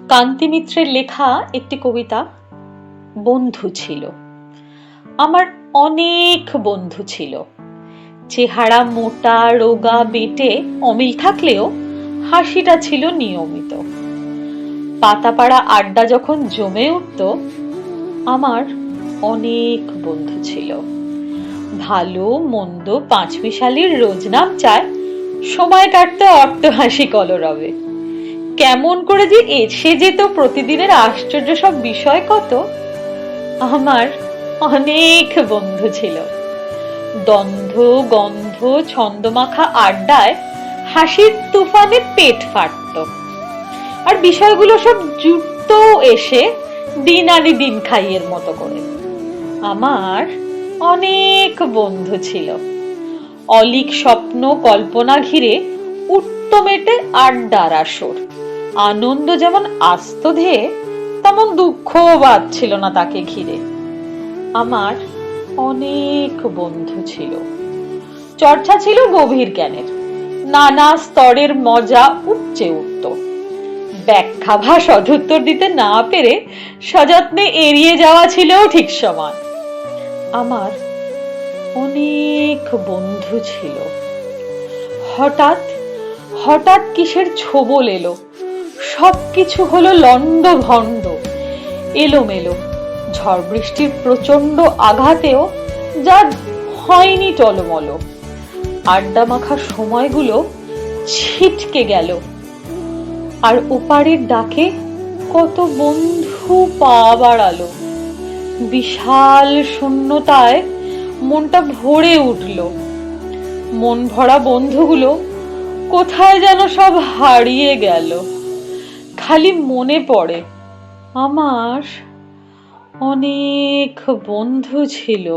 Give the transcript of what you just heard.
কান্তি মিত্রের লেখা একটি কবিতা, বন্ধু ছিল। আমার অনেক বন্ধু ছিল। চেহারা মোটা রোগা বেটে অমিল থাকলেও হাসিটা ছিল নিয়মিত। পাতাপাড়া আড্ডা যখন জমে উঠত, আমার অনেক বন্ধু ছিল। ভালো মন্দ পাঁচমিশালির রোজ নাম চায়, সময় কাটতে অট্টহাসি কলরবে। কেমন করে যে এসে যেত প্রতিদিনের আশ্চর্য সব বিষয় কত। আমার অনেক বন্ধু ছিল। দ্বন্দ্ব গন্ধ ছন্দমাখা আড্ডায় হাসির তুফানে পেট ফাটত, আর বিষয়গুলো সব জুটত এসে দিন আনি দিন খাইয়ের মতো করে। আমার অনেক বন্ধু ছিল। অলিক স্বপ্ন কল্পনা ঘিরে উঠত মেটে আড্ডার আসর। আনন্দ যেমন আস্ত ধেয়ে, তেমন দুঃখও বাদছিল না তাকে ঘিরে। আমার অনেক বন্ধু ছিল। চর্চা ছিল গভীর জ্ঞানের, নানা স্তরের মজা উপচে উঠত। ব্যাখ্যা বা সদুত্তর দিতে না পেরে সযত্নে এড়িয়ে যাওয়া ছিল ঠিক সমান। আমার অনেক বন্ধু ছিল। হঠাৎ হঠাৎ কিসের ছোবল এলো, সবকিছু হলো লন্ড ভন্ড, এলোমেলো। ঝড় বৃষ্টির প্রচন্ড আঘাতেও যা হয়নি টলমল। আড্ডা মাখা সময়গুলো ছিটকে গেল, আর ওপারের ডাকে কত বন্ধু পা বাড়ালো। বিশাল শূন্যতায় মনটা ভরে উঠল। মন ভরা বন্ধুগুলো কোথায় যেন সব হারিয়ে গেল। খালি মনে পড়ে আমার অনেক বন্ধু ছিল।